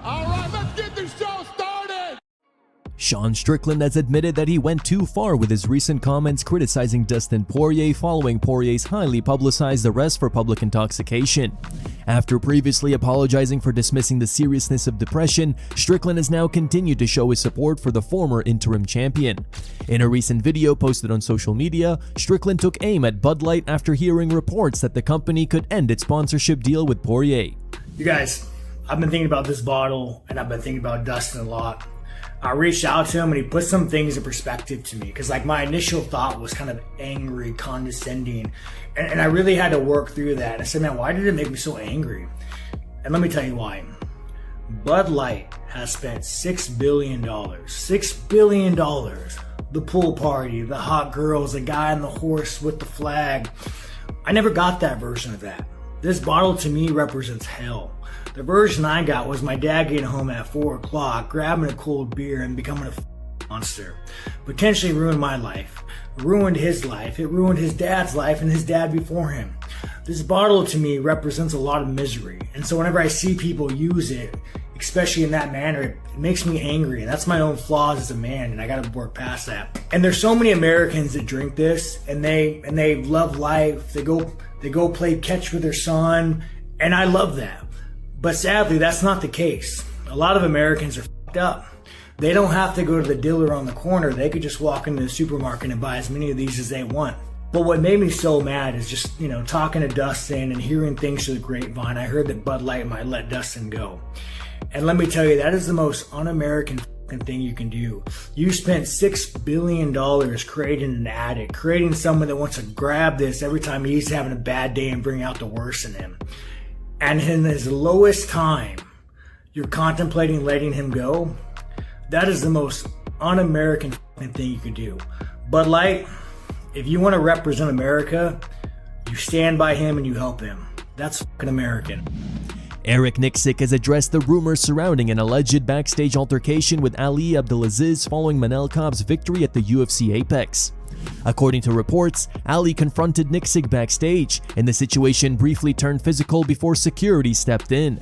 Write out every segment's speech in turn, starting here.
All right, let's get this show started! Sean Strickland has admitted that he went too far with his recent comments criticizing Dustin Poirier following Poirier's highly publicized arrest for public intoxication. After previously apologizing for dismissing the seriousness of depression, Strickland has now continued to show his support for the former interim champion. In a recent video posted on social media, Strickland took aim at Bud Light after hearing reports that the company could end its sponsorship deal with Poirier. You guys, I've been thinking about this bottle and I've been thinking about Dustin a lot. I reached out to him and he put some things in perspective to me because like my initial thought was kind of angry, condescending, and I really had to work through that. I said, man, why did it make me so angry? And let me tell you why. Bud Light has spent $6 billion. $6 billion. The pool party, the hot girls, the guy on the horse with the flag. I never got that version of that. This bottle to me represents hell. The version I got was my dad getting home at 4 o'clock, grabbing a cold beer and becoming a monster. Potentially ruined my life, ruined his life, it ruined his dad's life and his dad before him. This bottle to me represents a lot of misery. And so whenever I see people use it, especially in that manner, it makes me angry. And that's my own flaws as a man, and I gotta work past that. And there's so many Americans that drink this and they love life. They go play catch with their son, and I love that. But sadly, that's not the case. A lot of Americans are fucked up. They don't have to go to the dealer on the corner. They could just walk into the supermarket and buy as many of these as they want. But what made me so mad is just, talking to Dustin and hearing things through the grapevine. I heard that Bud Light might let Dustin go. And let me tell you, that is the most un-American thing you can do. You spent $6 billion creating an addict, creating someone that wants to grab this every time he's having a bad day and bring out the worst in him. And in his lowest time, you're contemplating letting him go. That is the most un-American thing you could do. Bud Light, if you want to represent America, you stand by him and you help him. That's fucking American. Eric Nicksick has addressed the rumors surrounding an alleged backstage altercation with Ali Abdelaziz following Makachev's victory at the UFC Apex. According to reports, Ali confronted Nicksick backstage, and the situation briefly turned physical before security stepped in.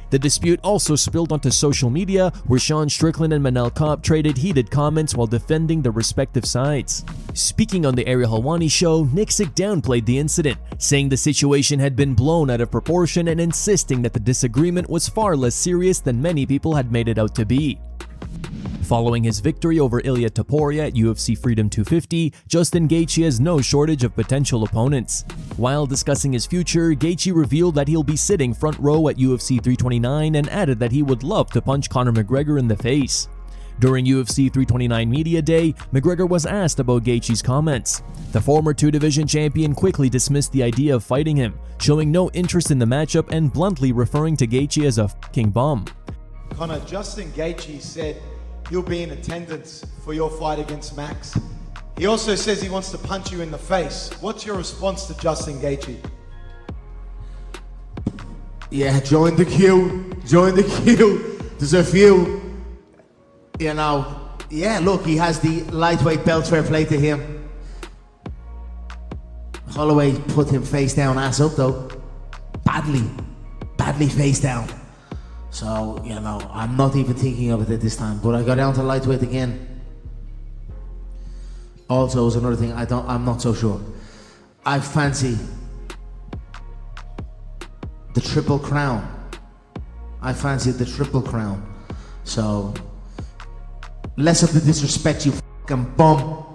The dispute also spilled onto social media, where Sean Strickland and Makhachev traded heated comments while defending their respective sides. Speaking on the Ariel Helwani show, Nicksick downplayed the incident, saying the situation had been blown out of proportion and insisting that the disagreement was far less serious than many people had made it out to be. Following his victory over Ilia Topuria at UFC Freedom 250, Justin Gaethje has no shortage of potential opponents. While discussing his future, Gaethje revealed that he'll be sitting front row at UFC 329 and added that he would love to punch Conor McGregor in the face. During UFC 329 Media Day, McGregor was asked about Gaethje's comments. The former two-division champion quickly dismissed the idea of fighting him, showing no interest in the matchup and bluntly referring to Gaethje as a fucking bum. Conor, Justin Gaethje said he'll be in attendance for your fight against Max. He also says he wants to punch you in the face. What's your response to Justin Gaethje? Yeah, join the queue. Join the queue. There's a few, yeah, look, he has the lightweight belt, fair play to him. Holloway put him face down, ass up though. Badly face down. So, I'm not even thinking of it at this time, but I go down to lightweight again. Also, is another thing, I'm not so sure. I fancy the Triple Crown. I fancy the Triple Crown. So, less of the disrespect, you fucking bum.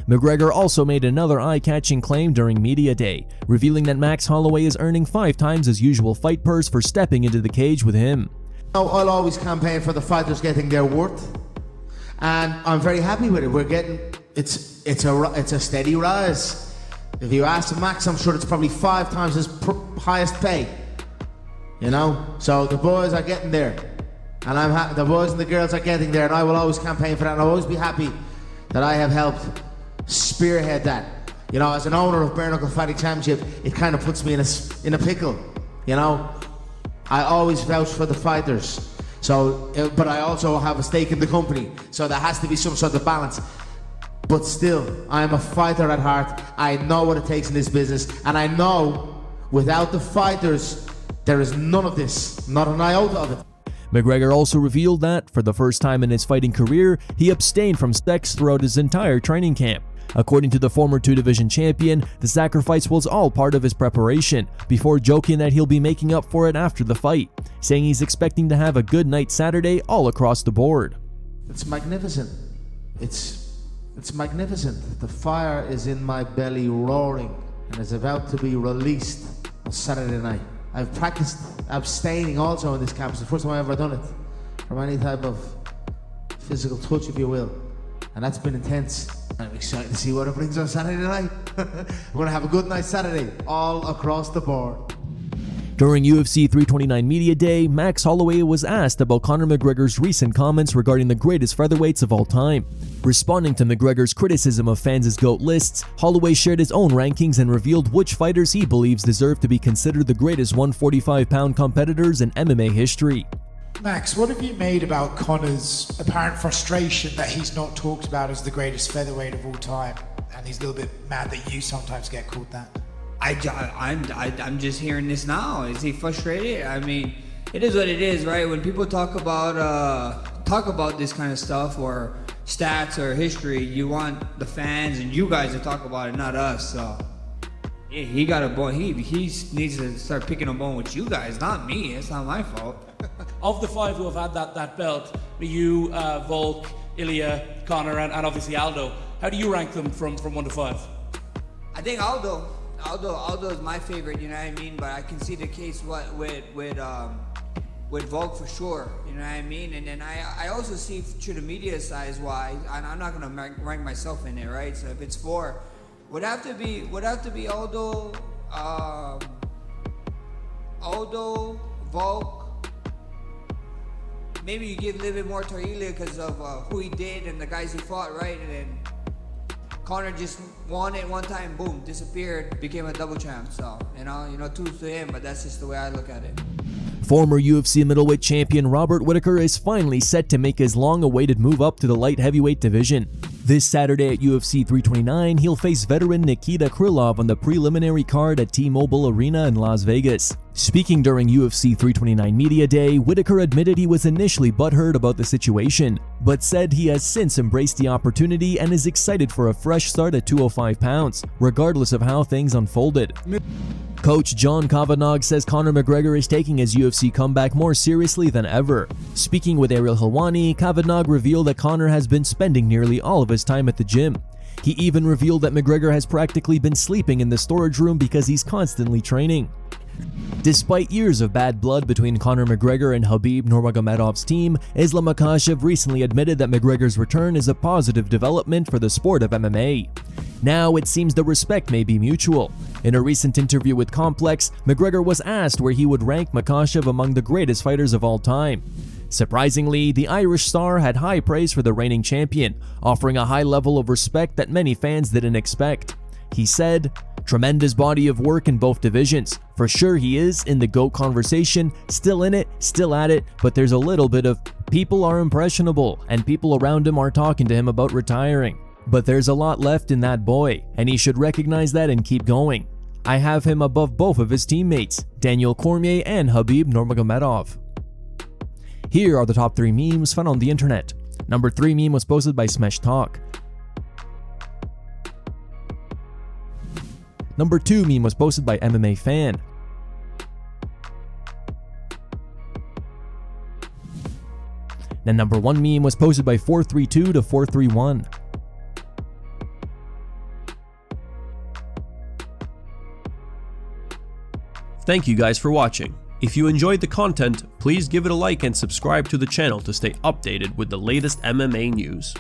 McGregor also made another eye-catching claim during Media Day, revealing that Max Holloway is earning 5 times his usual fight purse for stepping into the cage with him. I'll always campaign for the fighters getting their worth, and I'm very happy with it. We're getting, it's a steady rise. If you ask Max, I'm sure it's probably 5 times his highest pay. So the boys are getting there, and the boys and the girls are getting there, and I will always campaign for that, and I'll always be happy that I have helped spearhead that. As an owner of Bare Knuckle Fighting Championship, it kind of puts me in a pickle. I always vouch for the fighters. So, but I also have a stake in the company, so there has to be some sort of balance. But still, I am a fighter at heart. I know what it takes in this business, and I know without the fighters, there is none of this, not an iota of it. McGregor also revealed that, for the first time in his fighting career, he abstained from sex throughout his entire training camp. According to the former two-division champion, the sacrifice was all part of his preparation, before joking that he'll be making up for it after the fight, saying he's expecting to have a good night Saturday all across the board. It's magnificent. It's magnificent. The fire is in my belly roaring and is about to be released on Saturday night. I've practiced abstaining also in this camp. It's the first time I've ever done it from any type of physical touch, if you will. And that's been intense. I'm excited to see what it brings on Saturday night. We're going to have a good night Saturday, all across the board. During UFC 329 Media Day, Max Holloway was asked about Conor McGregor's recent comments regarding the greatest featherweights of all time. Responding to McGregor's criticism of fans' GOAT lists, Holloway shared his own rankings and revealed which fighters he believes deserve to be considered the greatest 145-pound competitors in MMA history. Max, what have you made about Conor's apparent frustration that he's not talked about as the greatest featherweight of all time? And he's a little bit mad that you sometimes get called that. I'm just hearing this now. Is he frustrated? I mean, it is what it is, right? When people talk about this kind of stuff or stats or history, you want the fans and you guys to talk about it, not us. So yeah, he got a bone. He needs to start picking a bone with you guys, not me. It's not my fault. Of the five who have had that belt, you, Volk, Ilya, Conor, and obviously Aldo, how do you rank them from 1 to 5? I think Aldo is my favorite, you know what I mean? But I can see the case with Volk for sure, you know what I mean? And then I also see through the media size wise, and I'm not gonna rank myself in it, right? So if it's 4, would have to be Aldo, Volk. Maybe you give a little bit more to Ilya because of who he did and the guys he fought, right? And then Conor just won it one time, boom, disappeared, became a double champ. So, you know, kudos to him, but that's just the way I look at it. Former UFC middleweight champion Robert Whittaker is finally set to make his long-awaited move up to the light heavyweight division. This Saturday at UFC 329, he'll face veteran Nikita Krylov on the preliminary card at T-Mobile Arena in Las Vegas. Speaking during UFC 329 Media Day, Whittaker admitted he was initially butthurt about the situation, but said he has since embraced the opportunity and is excited for a fresh start at 205 pounds, regardless of how things unfolded. Coach John Kavanagh says Conor McGregor is taking his UFC comeback more seriously than ever. Speaking with Ariel Helwani, Kavanagh revealed that Conor has been spending nearly all of his time at the gym. He even revealed that McGregor has practically been sleeping in the storage room because he's constantly training. Despite years of bad blood between Conor McGregor and Khabib Nurmagomedov's team, Islam Makhachev recently admitted that McGregor's return is a positive development for the sport of MMA. Now it seems the respect may be mutual. In a recent interview with Complex, McGregor was asked where he would rank Makhachev among the greatest fighters of all time. Surprisingly, the Irish star had high praise for the reigning champion, offering a high level of respect that many fans didn't expect. He said, "Tremendous body of work in both divisions. For sure he is in the GOAT conversation, still in it, still at it, but there's a little bit of people are impressionable and people around him are talking to him about retiring. But there's a lot left in that boy, and he should recognize that and keep going. I have him above both of his teammates, Daniel Cormier and Khabib Nurmagomedov." Here are the top 3 memes found on the internet. Number 3 meme was posted by Smesh Talk. Number 2 meme was posted by MMA Fan. And number 1 meme was posted by 432 to 431. Thank you guys for watching. If you enjoyed the content, please give it a like and subscribe to the channel to stay updated with the latest MMA news.